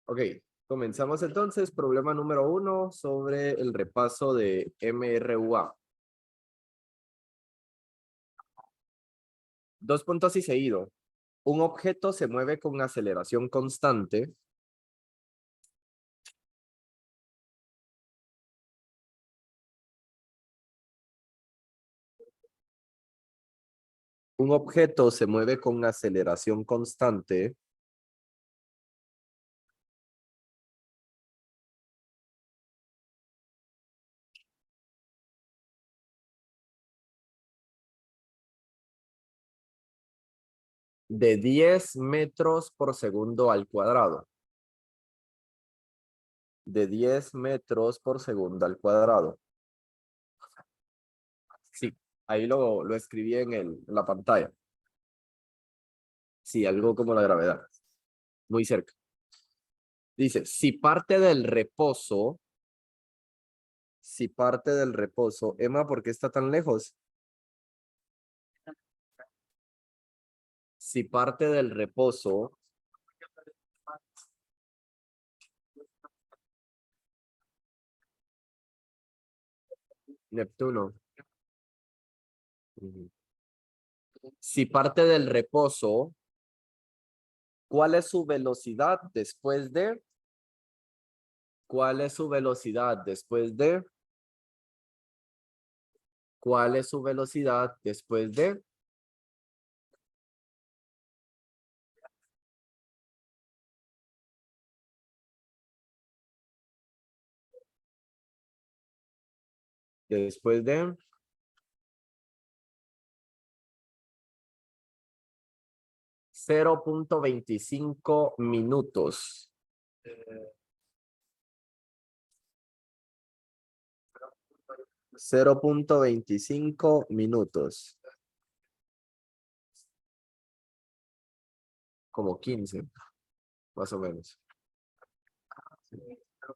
Ok, comenzamos entonces. Problema número 1 sobre el repaso de MRUA. 2 puntos y seguido. Un objeto se mueve con aceleración constante. Un objeto se mueve con aceleración constante de 10 metros por segundo al cuadrado. De 10 metros por segundo al cuadrado. Sí, ahí lo escribí en la pantalla. Sí, algo como la gravedad. Muy cerca. Dice, si parte del reposo, Emma, ¿por qué está tan lejos? Si parte del reposo, Neptuno. Ujú. Si parte del reposo, ¿cuál es su velocidad después de? ¿Cuál es su velocidad después de? ¿Cuál es su velocidad después de? Después de 0.25 minutos. 0.25 minutos. Como 15, más o menos.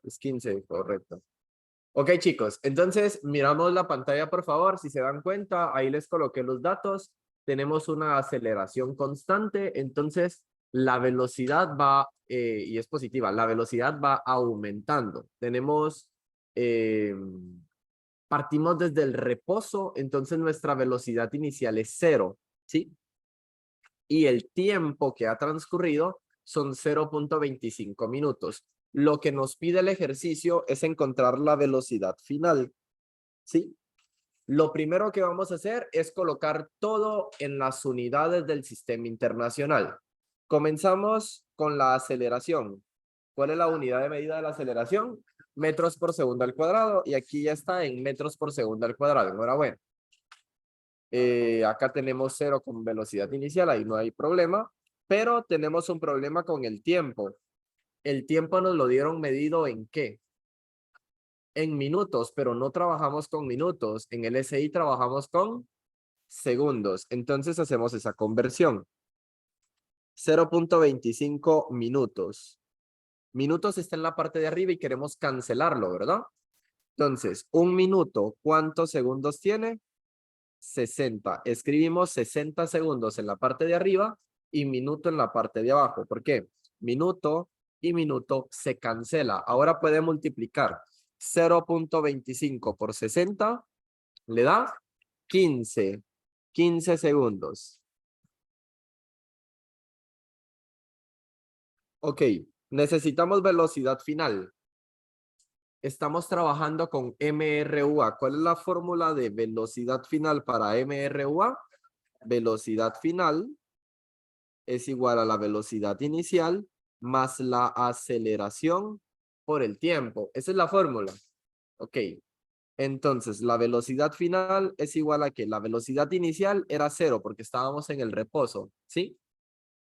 Es 15, correcto. Ok, chicos, entonces miramos la pantalla, por favor. Si se dan cuenta, ahí les coloqué los datos. Tenemos una aceleración constante, entonces la velocidad va, y es positiva, la velocidad va aumentando. Eh, partimos desde el reposo, entonces nuestra velocidad inicial es 0, ¿sí? Y el tiempo que ha transcurrido son 0.25 minutos. Lo que nos pide el ejercicio es encontrar la velocidad final, ¿sí? Lo primero que vamos a hacer es colocar todo en las unidades del sistema internacional. Comenzamos con la aceleración. ¿Cuál es la unidad de medida de la aceleración? Metros por segundo al cuadrado, y aquí ya está en metros por segundo al cuadrado. Enhorabuena. Acá tenemos 0 con velocidad inicial, ahí no hay problema, pero tenemos un problema con el tiempo. El tiempo nos lo dieron medido ¿en qué? En minutos, pero no trabajamos con minutos. En el SI trabajamos con segundos. Entonces hacemos esa conversión. 0.25 minutos. Minutos está en la parte de arriba y queremos cancelarlo, ¿verdad? Entonces, un minuto, ¿cuántos segundos tiene? 60. Escribimos 60 segundos en la parte de arriba y minuto en la parte de abajo. ¿Por qué? Minuto y minuto se cancela. Ahora puede multiplicar 0.25 por 60, le da 15. 15 segundos. Ok, necesitamos velocidad final. Estamos trabajando con MRUA. ¿Cuál es la fórmula de velocidad final para MRUA? Velocidad final es igual a la velocidad inicial más la aceleración por el tiempo. Esa es la fórmula. Ok. Entonces, la velocidad final es igual a que la velocidad inicial era 0 porque estábamos en el reposo, ¿sí?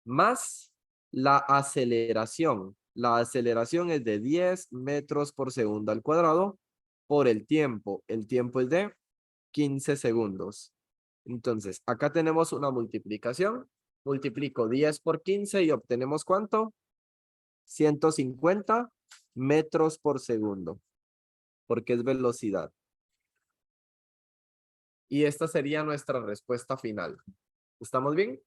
Más la aceleración. La aceleración es de 10 metros por segundo al cuadrado por el tiempo. El tiempo es de 15 segundos. Entonces, acá tenemos una multiplicación. Multiplico 10 por 15 y obtenemos ¿cuánto? 150 metros por segundo, porque es velocidad. Y esta sería nuestra respuesta final. ¿Estamos bien?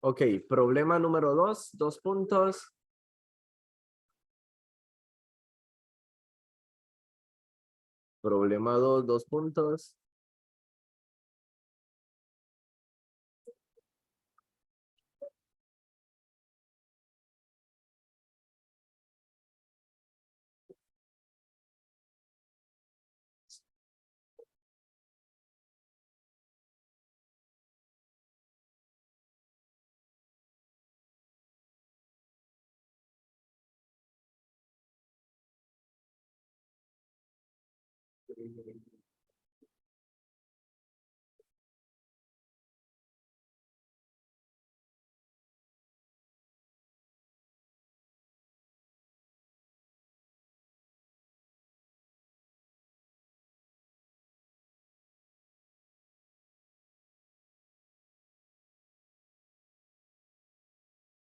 Ok, problema número 2, 2 puntos. Problema 2, 2 puntos.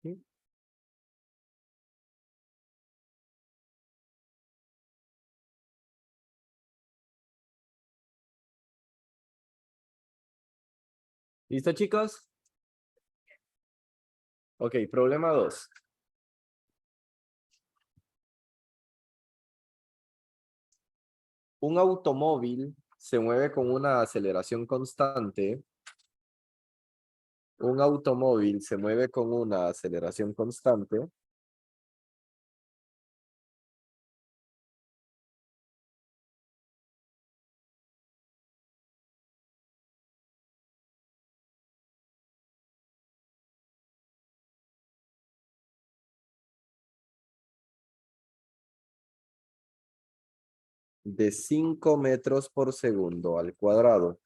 ¿Sí? ¿Listo, chicos? Ok, problema 2. Un automóvil se mueve con una aceleración constante. Un automóvil se mueve con una aceleración constante de 5 metros por segundo al cuadrado.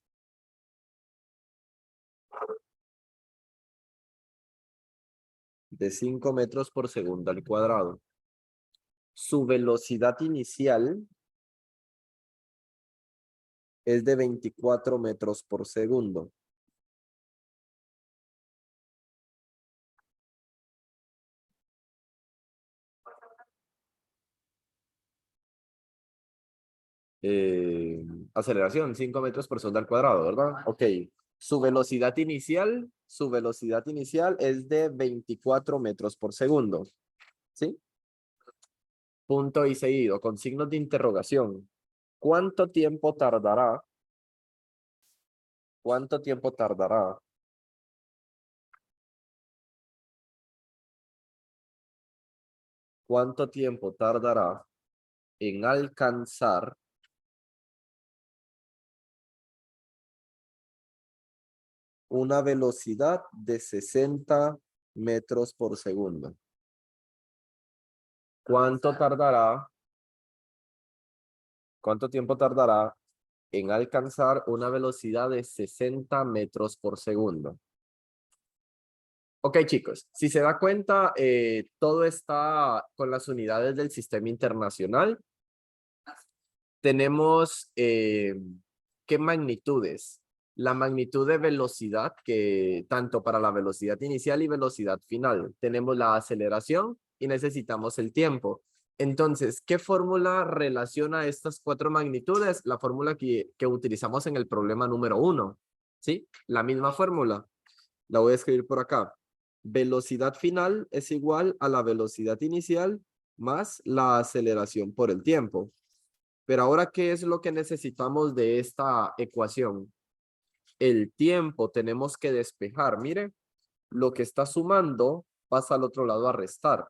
De 5 metros por segundo al cuadrado. Su velocidad inicial es de 24 metros por segundo. Aceleración, 5 metros por segundo al cuadrado, ¿verdad? Ok. Su velocidad inicial es de 24 metros por segundo. ¿Sí? Punto y seguido, con signos de interrogación. ¿Cuánto tiempo tardará? ¿Cuánto tiempo tardará? ¿Cuánto tiempo tardará en alcanzar una velocidad de 60 metros por segundo? ¿Cuánto tiempo tardará en alcanzar una velocidad de 60 metros por segundo? Ok, chicos, si se da cuenta, todo está con las unidades del sistema internacional. Tenemos, ¿qué magnitudes? La magnitud de velocidad, que tanto para la velocidad inicial y velocidad final. Tenemos la aceleración y necesitamos el tiempo. Entonces, ¿qué fórmula relaciona estas 4 magnitudes? La fórmula que utilizamos en el problema número 1. ¿Sí? La misma fórmula. La voy a escribir por acá. Velocidad final es igual a la velocidad inicial más la aceleración por el tiempo. Pero ahora, ¿qué es lo que necesitamos de esta ecuación? El tiempo tenemos que despejar. Mire, lo que está sumando pasa al otro lado a restar.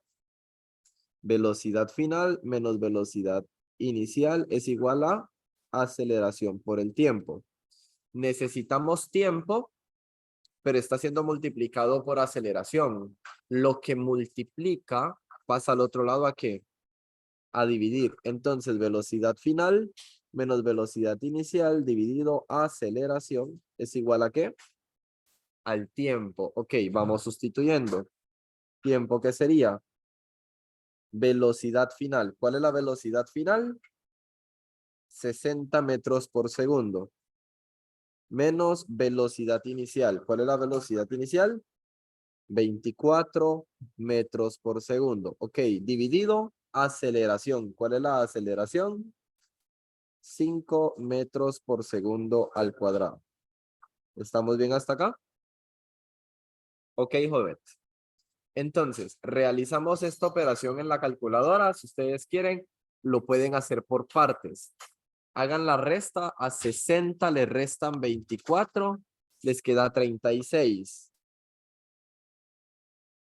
Velocidad final menos velocidad inicial es igual a aceleración por el tiempo. Necesitamos tiempo pero está siendo multiplicado por aceleración. Lo que multiplica pasa al otro lado ¿a qué? A dividir. Entonces, velocidad final menos velocidad inicial dividido aceleración es igual ¿a qué? Al tiempo. Ok, vamos sustituyendo. Tiempo, ¿qué sería? Velocidad final. ¿Cuál es la velocidad final? 60 metros por segundo. Menos velocidad inicial. ¿Cuál es la velocidad inicial? 24 metros por segundo. Ok, dividido aceleración. ¿Cuál es la aceleración? 5 metros por segundo al cuadrado. ¿Estamos bien hasta acá? Ok, joven. Entonces, realizamos esta operación en la calculadora. Si ustedes quieren, lo pueden hacer por partes. Hagan la resta. A 60 le restan 24. Les queda 36.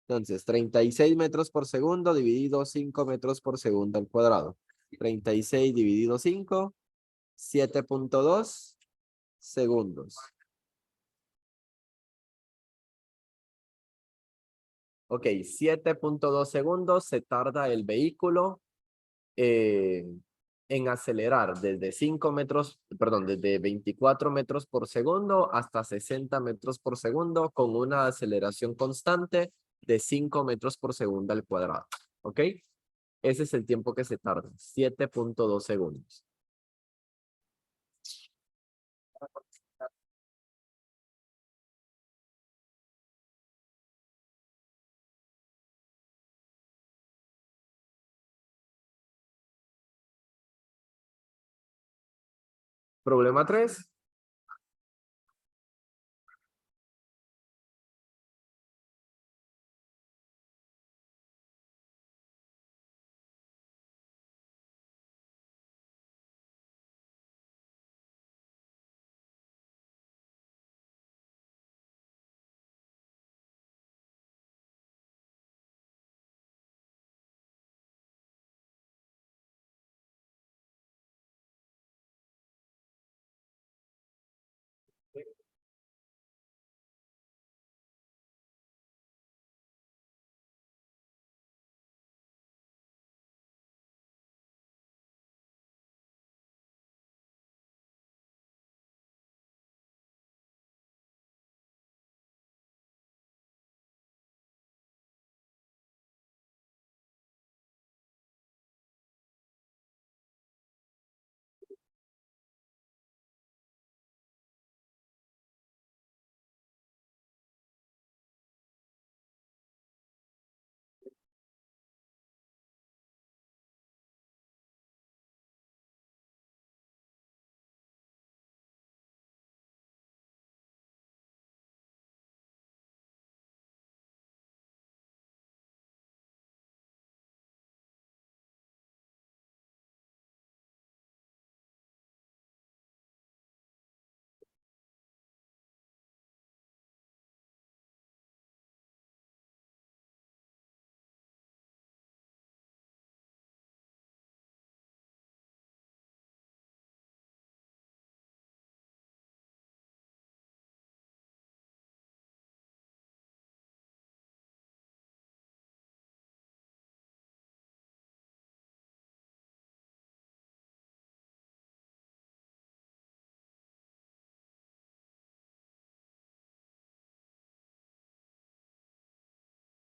Entonces, 36 metros por segundo dividido 5 metros por segundo al cuadrado. 36 dividido 5, 7.2 segundos. Ok, 7.2 segundos se tarda el vehículo en acelerar desde 5 metros, perdón, desde 24 metros por segundo hasta 60 metros por segundo con una aceleración constante de 5 metros por segundo al cuadrado. ¿Ok? Ese es el tiempo que se tarda, 7.2 segundos. Problema 3.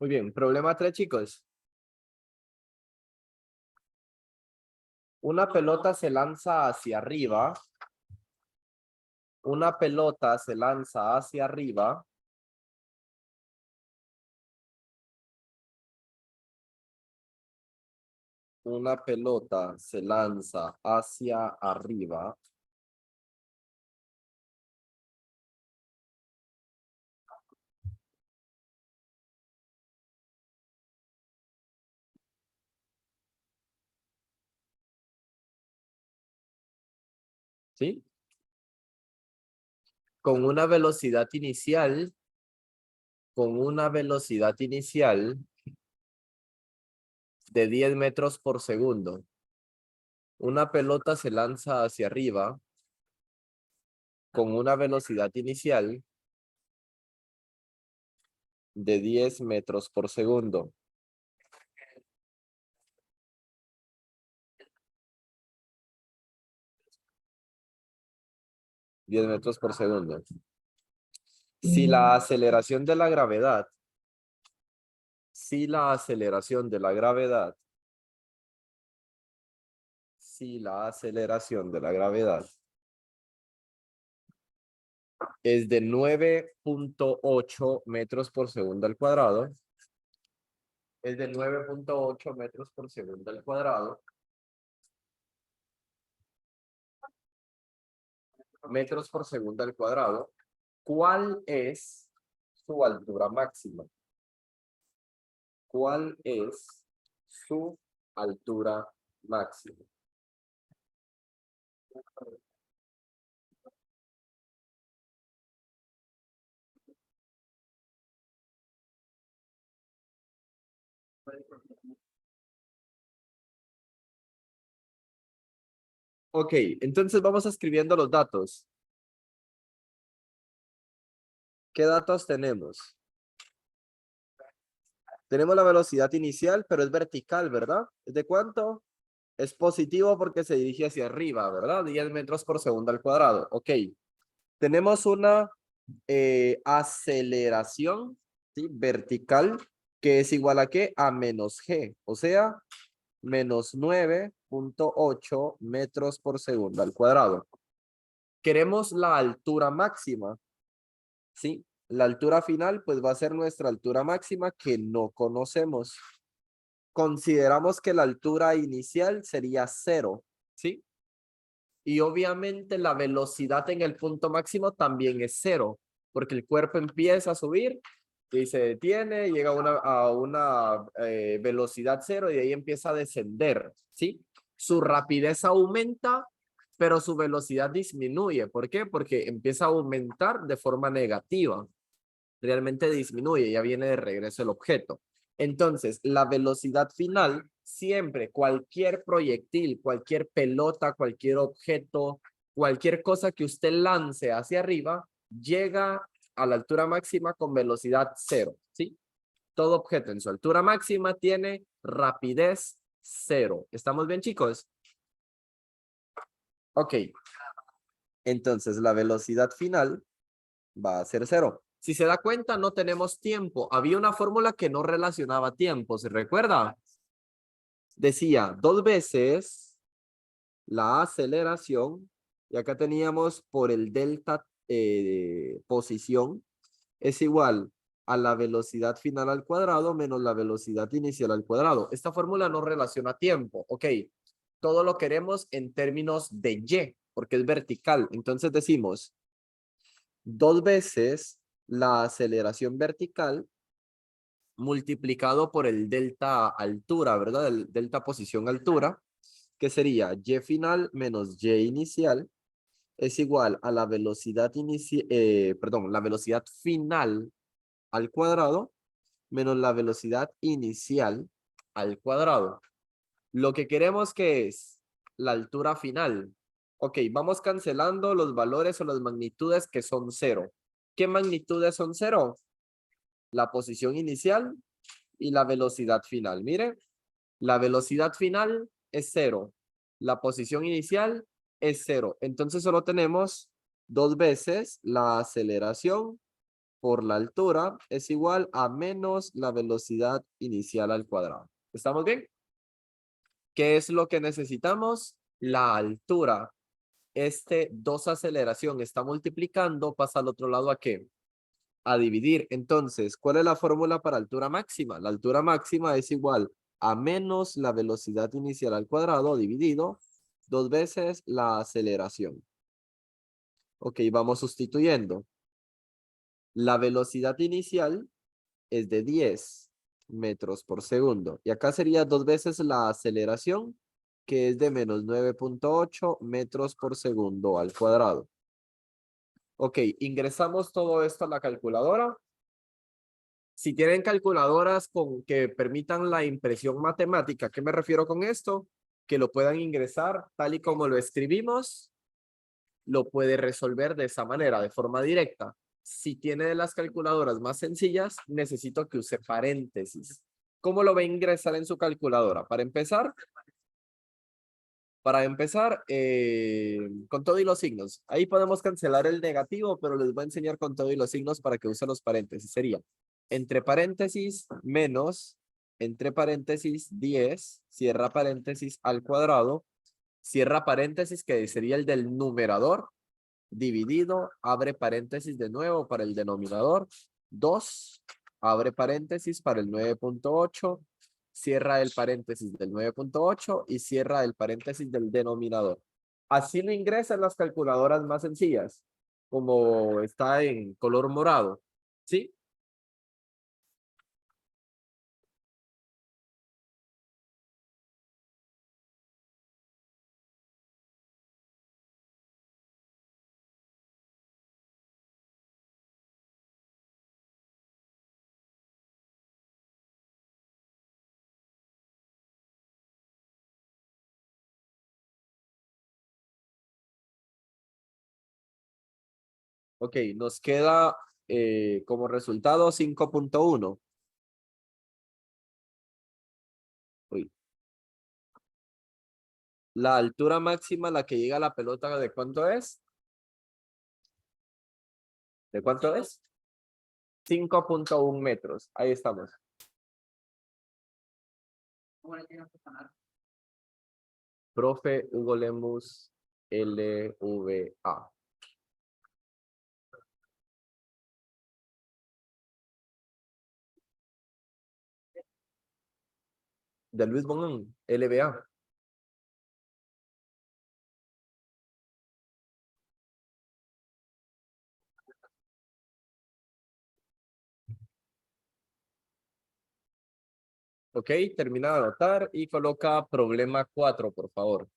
Muy bien, problema 3, chicos. Una pelota se lanza hacia arriba. Una pelota se lanza hacia arriba. Una pelota se lanza hacia arriba. ¿Sí? Con una velocidad inicial. Con una velocidad inicial de 10 metros por segundo. Una pelota se lanza hacia arriba con una velocidad inicial de 10 metros por segundo. (10 metros por segundo). Si la aceleración de la gravedad, si la aceleración de la gravedad es de 9.8 metros por segundo al cuadrado, es de 9.8 metros por segundo al cuadrado, metros por segundo al cuadrado, ¿cuál es su altura máxima? ¿Cuál es su altura máxima? Ok, entonces vamos escribiendo los datos. ¿Qué datos tenemos? Tenemos la velocidad inicial, pero es vertical, ¿verdad? ¿Es de cuánto? Es positivo porque se dirige hacia arriba, ¿verdad? 10 metros por segundo al cuadrado. Ok. Tenemos una aceleración, ¿sí? Vertical, que es igual a ¿qué? A menos g, o sea, menos 9.8 metros por segundo al cuadrado. Queremos la altura máxima, ¿sí? La altura final, pues va a ser nuestra altura máxima que no conocemos. Consideramos que la altura inicial sería 0, ¿sí? Y obviamente la velocidad en el punto máximo también es 0, porque el cuerpo empieza a subir y se detiene, llega a una velocidad 0 y de ahí empieza a descender, ¿sí? Su rapidez aumenta, pero su velocidad disminuye. ¿Por qué? Porque empieza a aumentar de forma negativa. Realmente disminuye, ya viene de regreso el objeto. Entonces, la velocidad final, siempre, cualquier proyectil, cualquier pelota, cualquier objeto, cualquier cosa que usted lance hacia arriba, llega a la altura máxima con velocidad 0, ¿sí? Todo objeto en su altura máxima tiene rapidez 0. ¿Estamos bien, chicos? Ok. Entonces, la velocidad final va a ser 0. Si se da cuenta, no tenemos tiempo. Había una fórmula que no relacionaba tiempo, ¿se recuerda? Decía 2 veces la aceleración, y acá teníamos por el delta posición, es igual a la velocidad final al cuadrado menos la velocidad inicial al cuadrado. Esta fórmula no relaciona tiempo, ok. Todo lo queremos en términos de y, porque es vertical. Entonces decimos 2 veces la aceleración vertical multiplicado por el delta altura, ¿verdad? El delta posición altura, que sería y final menos y inicial es igual a la velocidad la velocidad final al cuadrado menos la velocidad inicial al cuadrado. Lo que queremos que es la altura final. Ok, vamos cancelando los valores o las magnitudes que son 0. ¿Qué magnitudes son 0? La posición inicial y la velocidad final. Mire, la velocidad final es 0. La posición inicial es 0. Entonces solo tenemos 2 veces la aceleración por la altura es igual a menos la velocidad inicial al cuadrado. ¿Estamos bien? ¿Qué es lo que necesitamos? La altura. Este 2 aceleración está multiplicando, pasa al otro lado ¿a qué? A dividir. Entonces, ¿cuál es la fórmula para altura máxima? La altura máxima es igual a menos la velocidad inicial al cuadrado dividido 2 veces la aceleración. Ok, vamos sustituyendo. La velocidad inicial es de 10 metros por segundo. Y acá sería 2 veces la aceleración, que es de menos 9.8 metros por segundo al cuadrado. Ok, ingresamos todo esto a la calculadora. Si tienen calculadoras que permitan la impresión matemática, ¿qué me refiero con esto? Que lo puedan ingresar tal y como lo escribimos, lo puede resolver de esa manera, de forma directa. si tiene de las calculadoras más sencillas, necesito que use paréntesis. ¿Cómo lo va a ingresar en su calculadora? Para empezar, con todo y los signos. Ahí podemos cancelar el negativo, pero les voy a enseñar con todo y los signos para que usen los paréntesis. Sería entre paréntesis menos, entre paréntesis 10, cierra paréntesis al cuadrado, cierra paréntesis que sería el del numerador, dividido, abre paréntesis de nuevo para el denominador, 2, abre paréntesis para el 9.8, cierra el paréntesis del 9.8 y cierra el paréntesis del denominador. Así lo ingresan las calculadoras más sencillas, como está en color morado, ¿sí? Ok, nos queda como resultado 5.1. Uy. La altura máxima a la que llega la pelota, ¿de cuánto es? ¿De cuánto es? 5.1 metros. Ahí estamos. Profe Hugo Lemus, LVA. De Luis Bonón, LVA. Ok, termina de anotar y coloca problema 4, por favor.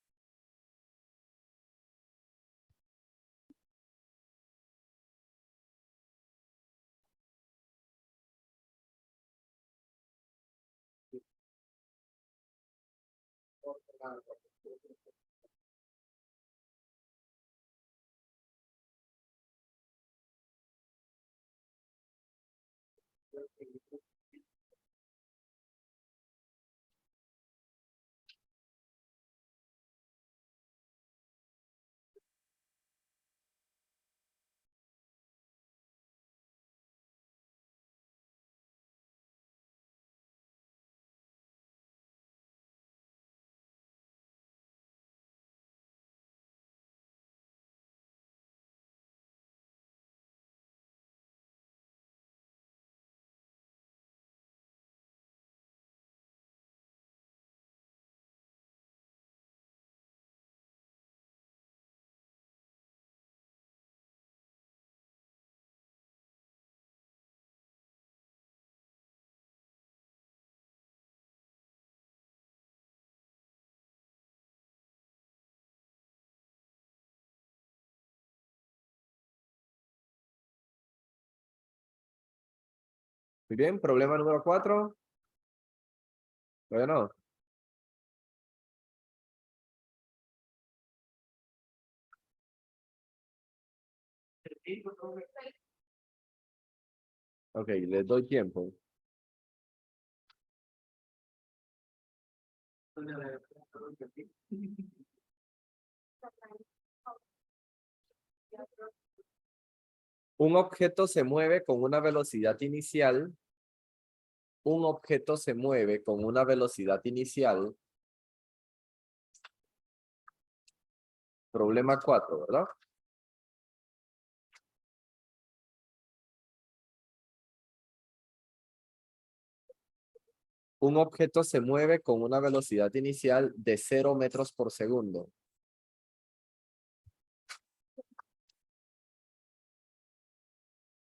Muy bien, problema número 4. Bueno, ok, les doy tiempo. Un objeto se mueve con una velocidad inicial. Un objeto se mueve con una velocidad inicial. Problema 4, ¿verdad? Un objeto se mueve con una velocidad inicial de 0 metros por segundo.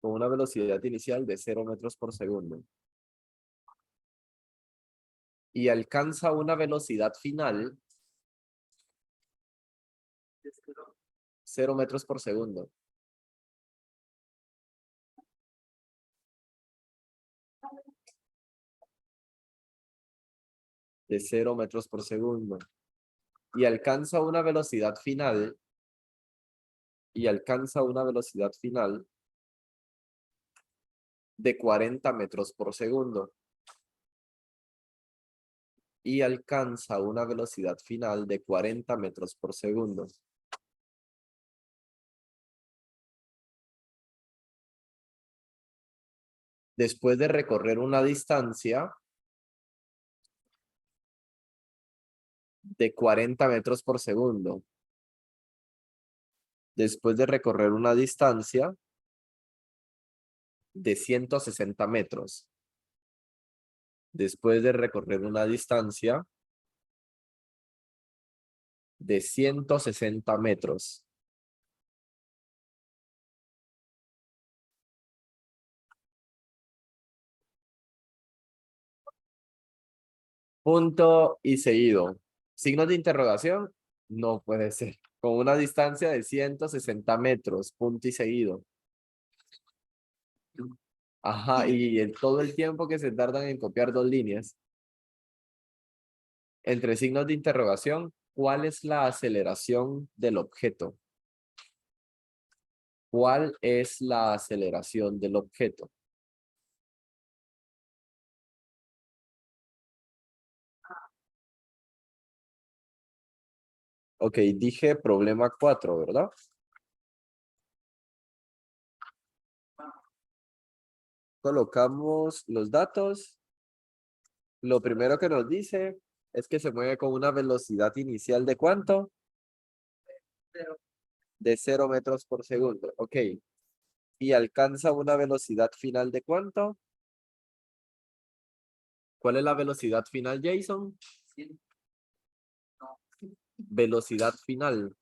Con una velocidad inicial de 0 metros por segundo. Y alcanza una velocidad final 0 metros por segundo. De 0 metros por segundo. Y alcanza una velocidad final. Y alcanza una velocidad final de 40 metros por segundo. Y alcanza una velocidad final de 40 metros por segundo. Después de recorrer una distancia de 40 metros por segundo. Después de recorrer una distancia de 160 metros. Después de recorrer una distancia de 160 metros. Punto y seguido. Signos de interrogación, no puede ser. Con una distancia de 160 metros, punto y seguido. Ajá, y todo el tiempo que se tardan en copiar dos líneas. Entre signos de interrogación, ¿cuál es la aceleración del objeto? ¿Cuál es la aceleración del objeto? Ok, dije problema 4, ¿verdad? Colocamos los datos. Lo primero que nos dice es que se mueve con una velocidad inicial de ¿cuánto? De 0 metros por segundo. Ok. Y alcanza una velocidad final de ¿cuánto? ¿Cuál es la velocidad final, Jason? Velocidad final.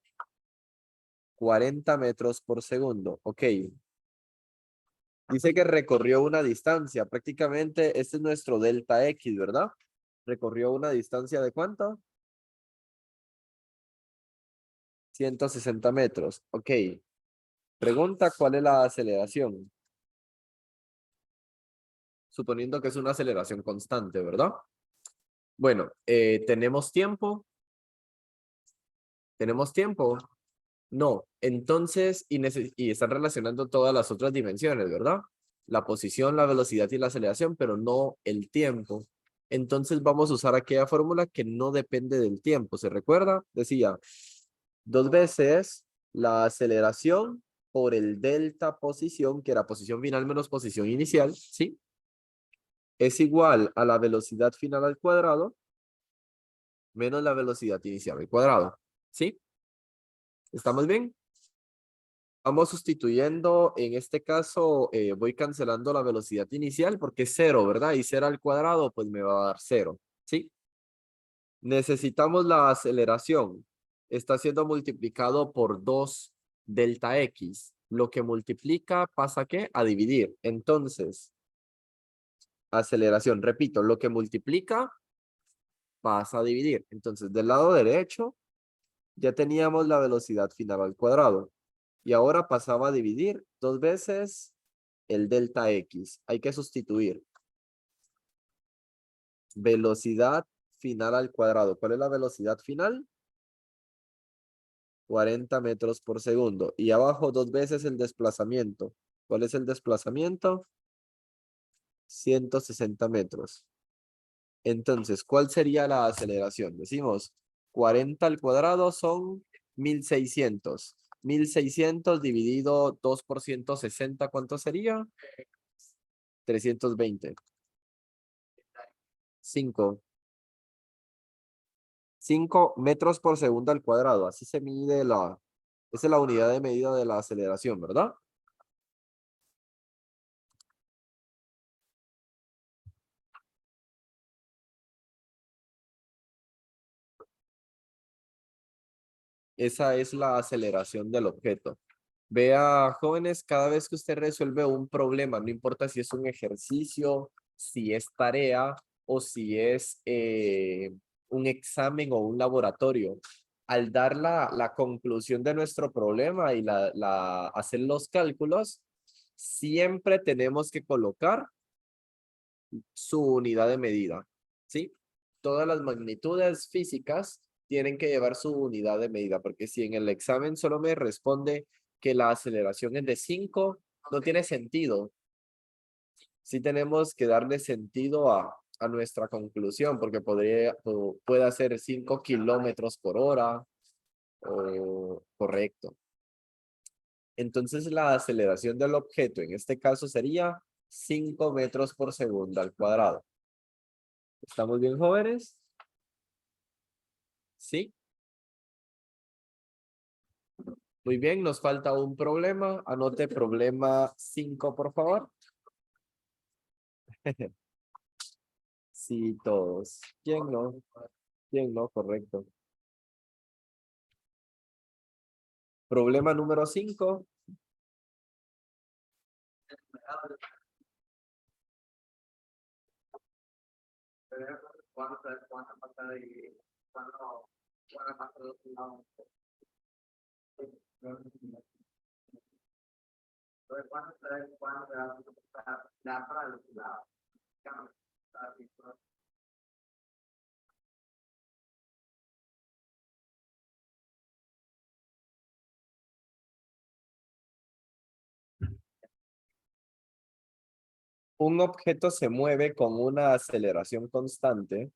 40 metros por segundo. Ok. Dice que recorrió una distancia. Prácticamente este es nuestro delta X, ¿verdad? Recorrió una distancia de ¿cuánto? 160 metros. Ok. Pregunta, ¿cuál es la aceleración? Suponiendo que es una aceleración constante, ¿verdad? Bueno, ¿tenemos tiempo? ¿Tenemos tiempo? No. Entonces, y están relacionando todas las otras dimensiones, ¿verdad? La posición, la velocidad y la aceleración, pero no el tiempo. Entonces vamos a usar aquella fórmula que no depende del tiempo. ¿Se recuerda? Decía, 2 veces la aceleración por el delta posición, que era posición final menos posición inicial, ¿sí? Es igual a la velocidad final al cuadrado menos la velocidad inicial al cuadrado, ¿sí? ¿Estamos bien? Vamos sustituyendo, en este caso voy cancelando la velocidad inicial porque es 0, ¿verdad? Y 0 al cuadrado pues me va a dar 0, ¿sí? Necesitamos la aceleración. Está siendo multiplicado por 2 delta X. Lo que multiplica pasa ¿qué? A dividir. Entonces, aceleración, repito, lo que multiplica pasa a dividir. Entonces, del lado derecho ya teníamos la velocidad final al cuadrado. Y ahora pasaba a dividir 2 veces el delta X. Hay que sustituir. Velocidad final al cuadrado. ¿Cuál es la velocidad final? 40 metros por segundo. Y abajo 2 veces el desplazamiento. ¿Cuál es el desplazamiento? 160 metros. Entonces, ¿cuál sería la aceleración? Decimos, 40 al cuadrado son 1600. 1600 dividido 2 por 160, ¿cuánto sería? 320. 5. 5 metros por segundo al cuadrado. Así se mide esa es la unidad de medida de la aceleración, ¿verdad? Esa es la aceleración del objeto. Vea, jóvenes, cada vez que usted resuelve un problema, no importa si es un ejercicio, si es tarea o si es un examen o un laboratorio, al dar la conclusión de nuestro problema y hacer los cálculos, siempre tenemos que colocar su unidad de medida, ¿sí? Todas las magnitudes físicas tienen que llevar su unidad de medida, porque si en el examen solo me responde que la aceleración es de 5, no tiene sentido. sí tenemos que darle sentido a nuestra conclusión, porque puede ser 5 kilómetros por hora, o correcto. Entonces la aceleración del objeto en este caso sería 5 metros por segundo al cuadrado. ¿Estamos bien, jóvenes? ¿Sí? Muy bien, nos falta un problema. Anote problema 5, por favor. Sí, todos. ¿Quién no? ¿Quién no? Correcto. Problema número 5. Un objeto se mueve con una aceleración constante.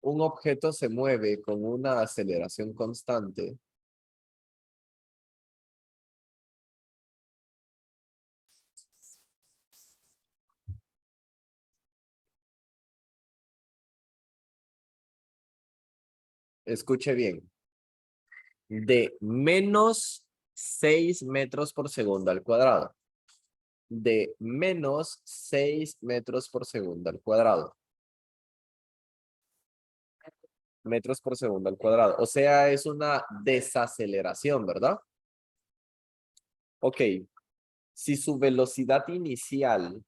Un objeto se mueve con una aceleración constante. Escuche bien. De menos 6 metros por segundo al cuadrado. De menos 6 metros por segundo al cuadrado. Metros por segundo al cuadrado. O sea, es una desaceleración, ¿verdad? Ok. Si su velocidad inicial,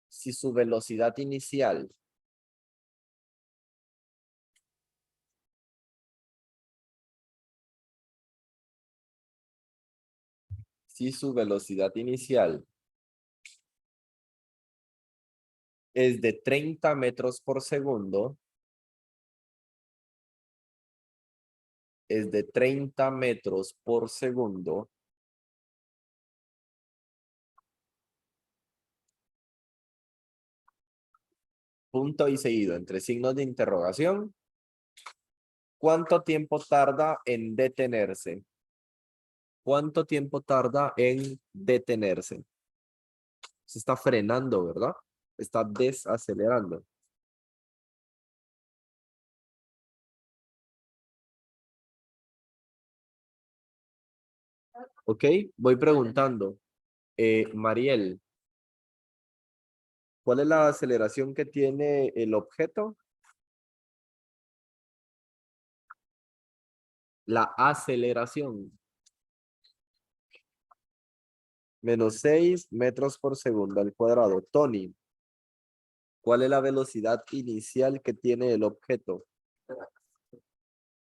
si su velocidad inicial si su velocidad inicial es de 30 metros por segundo, es de 30 metros por segundo, punto y seguido entre signos de interrogación, ¿cuánto tiempo tarda en detenerse? ¿Cuánto tiempo tarda en detenerse? Se está frenando, ¿verdad? Está desacelerando. Ok, voy preguntando. Mariel, ¿cuál es la aceleración que tiene el objeto? La aceleración. Menos 6 metros por segundo al cuadrado. Tony, ¿cuál es la velocidad inicial que tiene el objeto?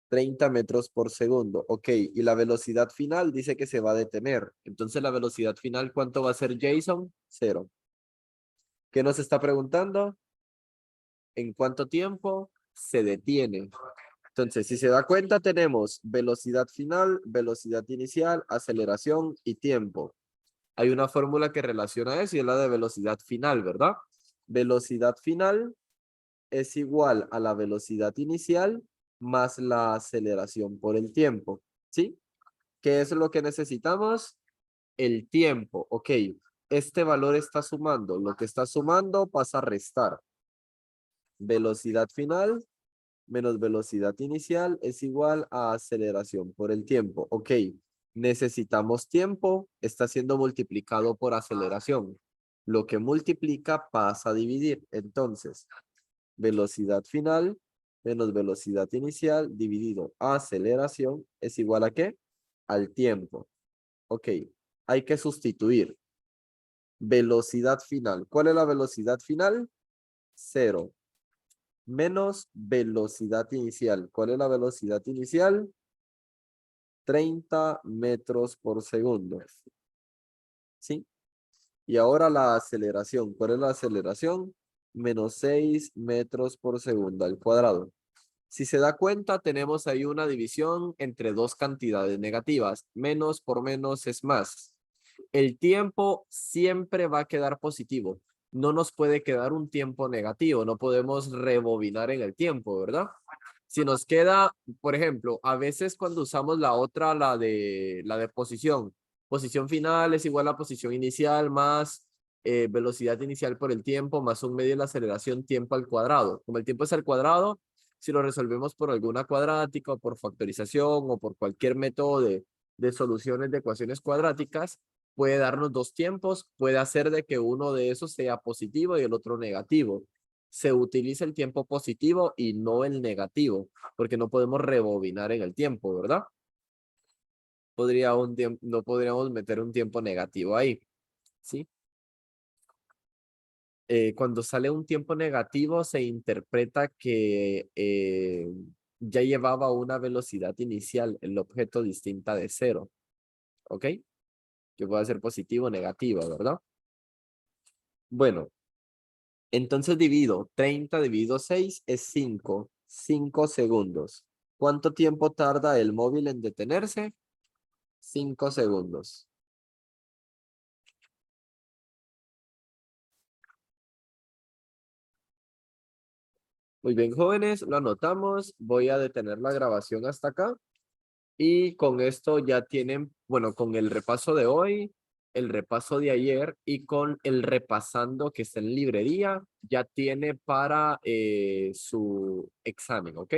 30 metros por segundo. Ok, y la velocidad final dice que se va a detener. Entonces la velocidad final, ¿cuánto va a ser, Jason? 0. ¿Qué nos está preguntando? ¿En cuánto tiempo se detiene? Entonces, si se da cuenta, tenemos velocidad final, velocidad inicial, aceleración y tiempo. Hay una fórmula que relaciona eso y es la de velocidad final, ¿verdad? Velocidad final es igual a la velocidad inicial más la aceleración por el tiempo, ¿sí? ¿Qué es lo que necesitamos? El tiempo, ok. Este valor está sumando, lo que está sumando pasa a restar. Velocidad final menos velocidad inicial es igual a aceleración por el tiempo, ok. Necesitamos tiempo, está siendo multiplicado por aceleración. Lo que multiplica pasa a dividir, entonces velocidad final menos velocidad inicial dividido aceleración es igual a ¿qué? Al tiempo. Ok, hay que sustituir. Velocidad final. ¿Cuál es la velocidad final? 0. Menos velocidad inicial. ¿Cuál es la velocidad inicial? 30 metros por segundo. ¿Sí? Y ahora la aceleración. ¿Cuál es la aceleración? Menos 6 metros por segundo al cuadrado. Si se da cuenta, tenemos ahí una división entre dos cantidades negativas. Menos por menos es más. El tiempo siempre va a quedar positivo. No nos puede quedar un tiempo negativo. No podemos rebobinar en el tiempo, ¿verdad? Si nos queda, por ejemplo, a veces cuando usamos la otra, la de posición final es igual a posición inicial más velocidad inicial por el tiempo más un medio de la aceleración tiempo al cuadrado. Como el tiempo es al cuadrado, si lo resolvemos por alguna cuadrática o por factorización o por cualquier método de soluciones de ecuaciones cuadráticas, puede darnos dos tiempos, puede hacer de que uno de esos sea positivo y el otro negativo. Se utiliza el tiempo positivo y no el negativo, porque no podemos rebobinar en el tiempo, ¿verdad? No podríamos meter un tiempo negativo ahí, ¿sí? Cuando sale un tiempo negativo se interpreta que ya llevaba una velocidad inicial el objeto distinta de cero, ¿ok? Que puede ser positivo o negativa, ¿verdad? Bueno, entonces divido 30 dividido 6 es 5 segundos. ¿Cuánto tiempo tarda el móvil en detenerse? 5 segundos. Muy bien, jóvenes, lo anotamos. Voy a detener la grabación hasta acá. Y con esto ya tienen, bueno, con el repaso de hoy, el repaso de ayer y con el repasando que está en librería, ya tiene para su examen, ¿ok?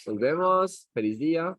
Nos vemos. Feliz día.